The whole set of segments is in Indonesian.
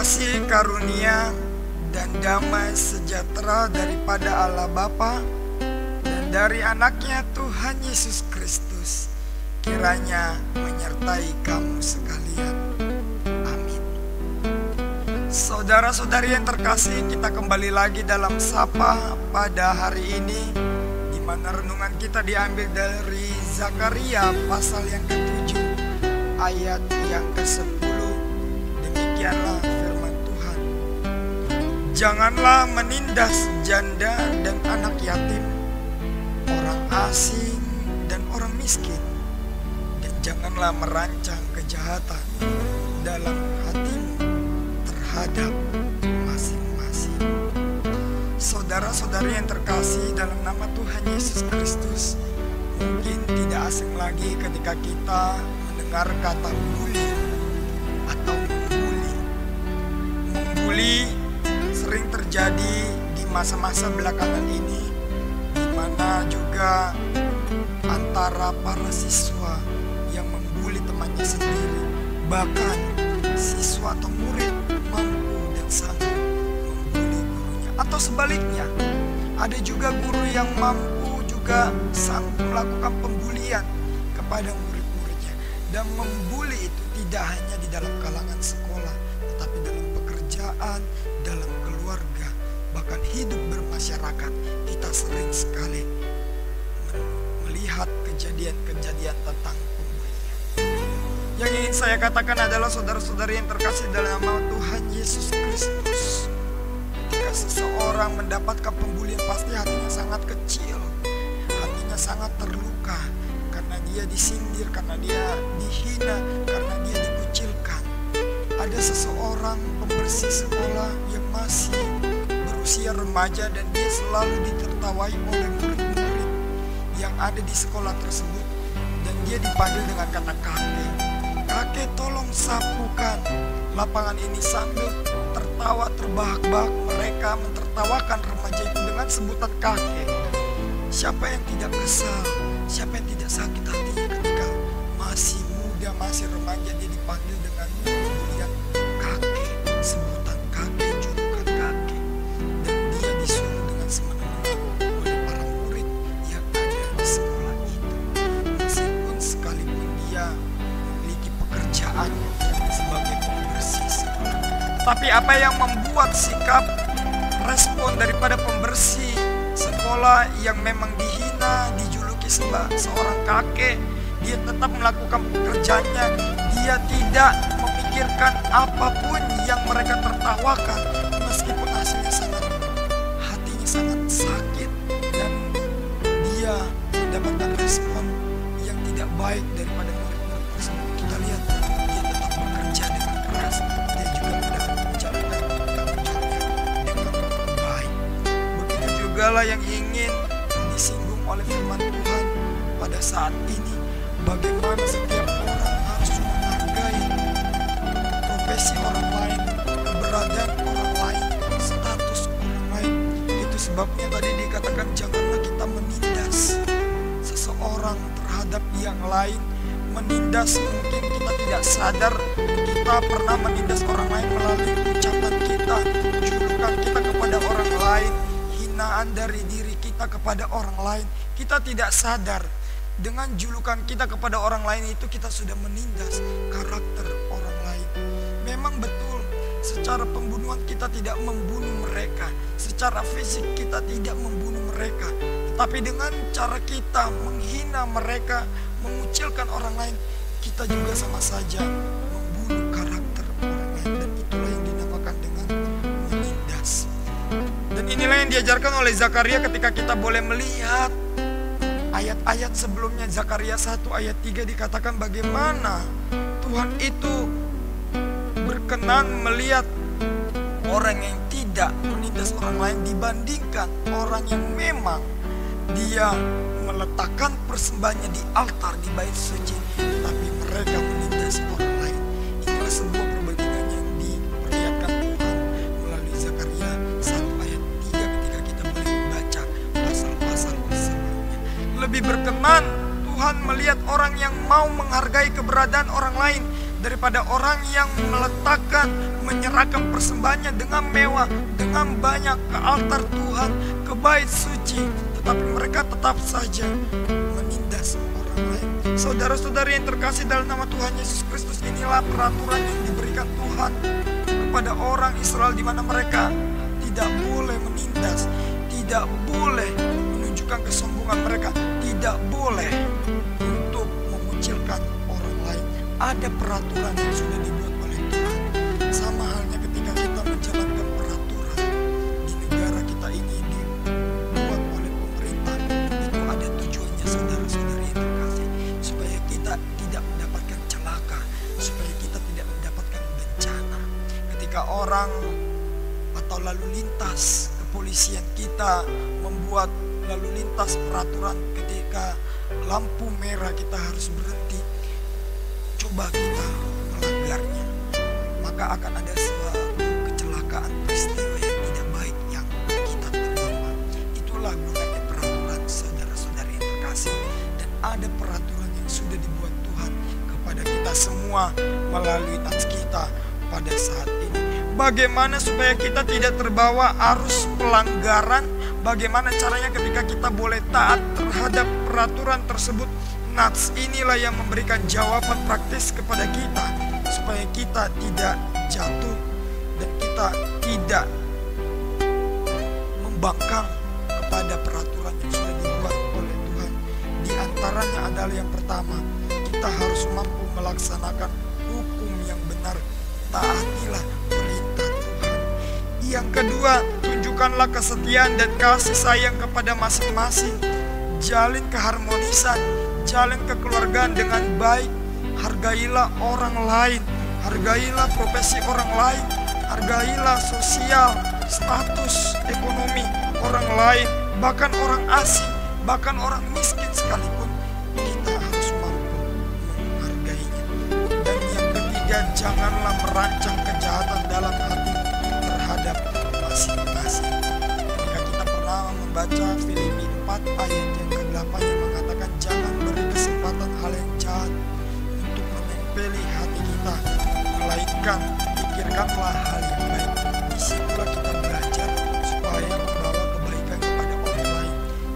kasih karunia dan damai sejahtera daripada Allah Bapa dan dari anaknya Tuhan Yesus Kristus kiranya menyertai kamu sekalian. Amin. Saudara-saudari yang terkasih, kita kembali lagi dalam Sapa pada hari ini, di mana renungan kita diambil dari Zakaria pasal yang ke-7 ayat yang ke-10. Demikianlah firman Tuhan. Janganlah menindas janda dan anak yatim, orang asing dan orang miskin, dan janganlah merancang kejahatan dalam hatimu terhadap masing-masing. Saudara-saudari yang terkasih dalam nama Tuhan Yesus Kristus, mungkin tidak asing lagi ketika kita mendengar kata bully atau membuli. Membuli sering terjadi di masa-masa belakangan ini, di mana juga antara para siswa yang membuli temannya sendiri, bahkan siswa atau murid mampu dan sanggup membuli gurunya, atau sebaliknya, ada juga guru yang mampu juga sanggup melakukan pembulian kepada murid-muridnya. Dan membuli itu tidak hanya di dalam kalangan sekolah, tetapi dalam pekerjaan, dalam keluarga, bahkan hidup bermasyarakat. Kita sering sekali melihat kejadian-kejadian tentang pembulian. Yang ingin saya katakan adalah saudara-saudari yang terkasih dalam nama Tuhan Yesus Kristus, ketika seseorang mendapatkan pembulian, pasti hatinya sangat kecil, hatinya sangat terluka, karena dia disindir, karena dia dihina, karena dia dikucilkan. Ada seseorang pembersih sekolah yang masih berusia remaja dan dia selalu ditertawai oleh murid-murid yang ada di sekolah tersebut, dan dia dipanggil dengan kata kakek. Kakek, tolong sapukan lapangan ini. Sambil tertawa terbahak-bahak mereka mentertawakan remaja itu dengan sebutan kakek. Siapa yang tidak kesal, siapa yang tidak sakit hatinya ketika masih muda, masih remaja, dia dipanggil dengan pembulian kakek, sebutan kakek, julukan kakek, dan dia disuruh dengan semena-mena oleh para murid yang ada di sekolah itu, meskipun sekalipun dia memiliki pekerjaan sebagai pembersih sekolah. Tapi apa yang membuat sikap respon daripada pembersih sekolah yang memang dihina, dijuluki seorang kakek, dia tetap melakukan pekerjaannya. Dia tidak memikirkan apapun yang mereka tertawakan, meskipun hasilnya hatinya sangat sakit, dan dia mendapatkan respon yang tidak baik daripada murid-murid tersebut. Kita lihat dia tetap bekerja dengan keras, dia juga menjalankan tanggung jawabnya dengan baik. Begitu juga lah yang ingin disinggung oleh firman Tuhan pada saat ini, bagaimana setiap orang harus menghargai profesi orang lain, keberadaan orang lain, status orang lain. Itu sebabnya tadi dikatakan janganlah kita menindas seseorang terhadap yang lain. Menindas, mungkin kita tidak sadar kita pernah menindas orang lain melalui ucapan kita, julukan kita kepada orang lain, hinaan dari diri kita kepada orang lain. Kita tidak sadar dengan julukan kita kepada orang lain itu kita sudah menindas karakter orang lain. Memang betul, secara pembunuhan kita tidak membunuh mereka, secara fisik kita tidak membunuh mereka, tapi dengan cara kita menghina mereka, mengucilkan orang lain, kita juga sama saja membunuh karakter orang lain. Dan itulah yang dinamakan dengan menindas. Dan inilah yang diajarkan oleh Zakaria ketika kita boleh melihat ayat-ayat sebelumnya. Zakaria 1 ayat 3 dikatakan bagaimana Tuhan itu berkenan melihat orang yang tidak menindas orang lain dibandingkan orang yang memang dia meletakkan persembahannya di altar di bait suci, tapi mereka menindas orang lain. Inilah sebuah perbandingan yang diperlihatkan Tuhan melalui Zakaria 1 ayat 3 ketika kita boleh membaca pasal-pasal sebelumnya. Lebih berkenan Tuhan melihat orang yang mau menghargai keberadaan orang lain daripada orang yang meletakkan, menyerahkan persembahannya dengan mewah, dengan banyak ke altar Tuhan, ke bait suci, tetapi mereka tetap saja menindas orang lain. Saudara-saudari yang terkasih dalam nama Tuhan Yesus Kristus, inilah peraturan yang diberikan Tuhan kepada orang Israel, di mana mereka tidak boleh menindas, tidak boleh menunjukkan kesombongan mereka, tidak boleh untuk mengucilkan orang lain. Ada peraturan yang sudah dibuat oleh Tuhan. Sama halnya ketika kita menjalankan peraturan di negara kita ini dibuat oleh pemerintah, itu ada tujuannya, saudara-saudari yang terkasih, supaya kita tidak mendapatkan celaka, supaya kita tidak mendapatkan bencana. Ketika orang atau lalu lintas kepolisian kita membuat lalu lintas peraturan, ketika lampu merah kita harus berhenti, coba kita melanggarnya, maka akan ada suatu kecelakaan, peristiwa yang tidak baik yang kita terima. Itulah gunanya peraturan, saudara-saudari yang terkasih. Dan ada peraturan yang sudah dibuat Tuhan kepada kita semua melalui nats kita pada saat ini. Bagaimana supaya kita tidak terbawa arus pelanggaran? Bagaimana caranya ketika kita boleh taat terhadap peraturan tersebut? Nats inilah yang memberikan jawaban praktis kepada kita, supaya kita tidak jatuh dan kita tidak membangkang kepada peraturan yang sudah dibuat oleh Tuhan. Di antaranya adalah yang pertama, kita harus mampu melaksanakan hukum yang benar. Taatilah perintah Tuhan. Yang kedua, tunjukkanlah kesetiaan dan kasih sayang kepada masing-masing. Jalin keharmonisan, jalin kekeluargaan dengan baik. Hargailah orang lain, hargailah profesi orang lain, hargailah sosial, status ekonomi orang lain, bahkan orang asing, bahkan orang miskin sekalipun, kita harus mampu menghargainya. Dan yang ketiga, janganlah merancang kejahatan dalam hati terhadap masing-masing. Ketika kita pernah membaca Filipi 4 ayat yang ke-8 yang mengatakan, jangan beri kesempatan hal yang jahat untuk menempeli hati kita, melainkan pikirkanlah hal yang baik. Disitulah kita belajar supaya membawa kebaikan kepada orang lain.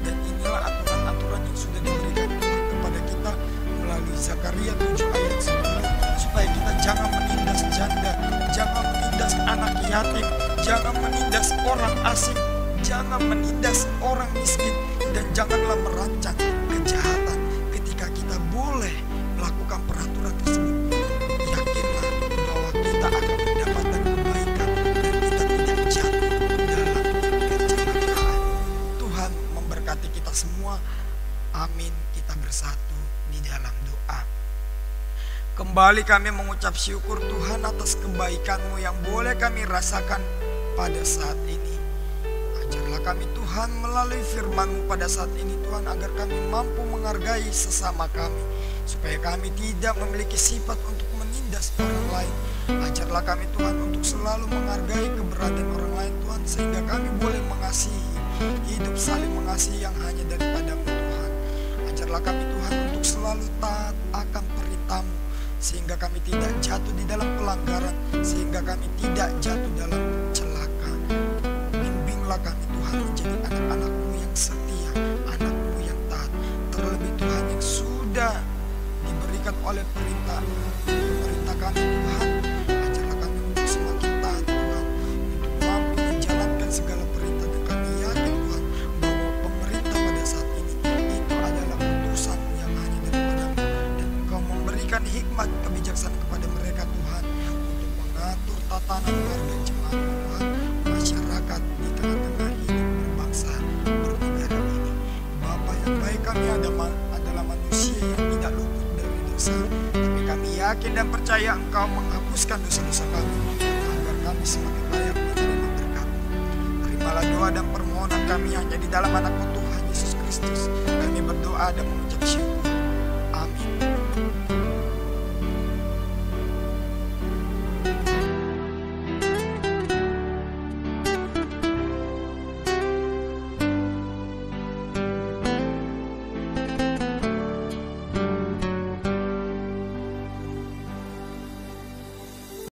Dan inilah aturan-aturan yang sudah diberikan Tuhan kepada kita melalui Zakaria 7 ayat 10, supaya kita jangan menindas janda, jangan menindas anak yatim, jangan menindas orang asing, jangan menindas orang miskin, dan janganlah merancang kejahatan. Ketika kita boleh melakukan peraturan tersebut, yakinlah bahwa kita akan mendapatkan kebaikan dan kita tidak jatuh dalam kecelakaan. Tuhan memberkati kita semua. Amin. Kita bersatu di dalam doa. Kembali kami mengucap syukur Tuhan atas kebaikan-Mu yang boleh kami rasakan pada saat ini. Ajarlah kami Tuhan melalui firman-Mu pada saat ini Tuhan, agar kami mampu menghargai sesama kami, supaya kami tidak memiliki sifat untuk menindas orang lain. Ajarlah kami Tuhan untuk selalu menghargai keberadaan orang lain Tuhan, sehingga kami boleh mengasihi, hidup saling mengasihi yang hanya daripada-Mu Tuhan. Ajarlah kami Tuhan untuk selalu taat akan perintah-Mu, sehingga kami tidak jatuh di dalam pelanggaran, sehingga kami tidak jatuh dalam celaka. Bimbinglah kami Tuhan menjadi anak-anak-Mu yang setia, anak-Mu yang taat, terlebih Tuhan yang sudah diberikan oleh pemerintah kami Tuhan. Ajarlah kami untuk semakin taat Tuhan, untuk mampu menjalankan segala perintah. Dan kami yakin Tuhan bahwa pemerintah pada saat ini itu adalah utusan yang hanya daripada-Mu, dan Engkau memberikan hikmat kebijaksanaan kepada mereka Tuhan, untuk mengatur tatanan warga jemaat Tuhan, masyarakat di tengah-tengah hidup berbangsa bernegara ini. Bapa yang baik, kami adalah manusia yang tidak luput dari dosa, tapi kami yakin dan percaya Engkau menghapuskan dosa-dosa kami, agar kami semakin layak menerima berkat. Terimalah doa dan permohonan kami hanya di dalam anak-Mu Tuhan Yesus Kristus. Kami berdoa dan mengucap syukur.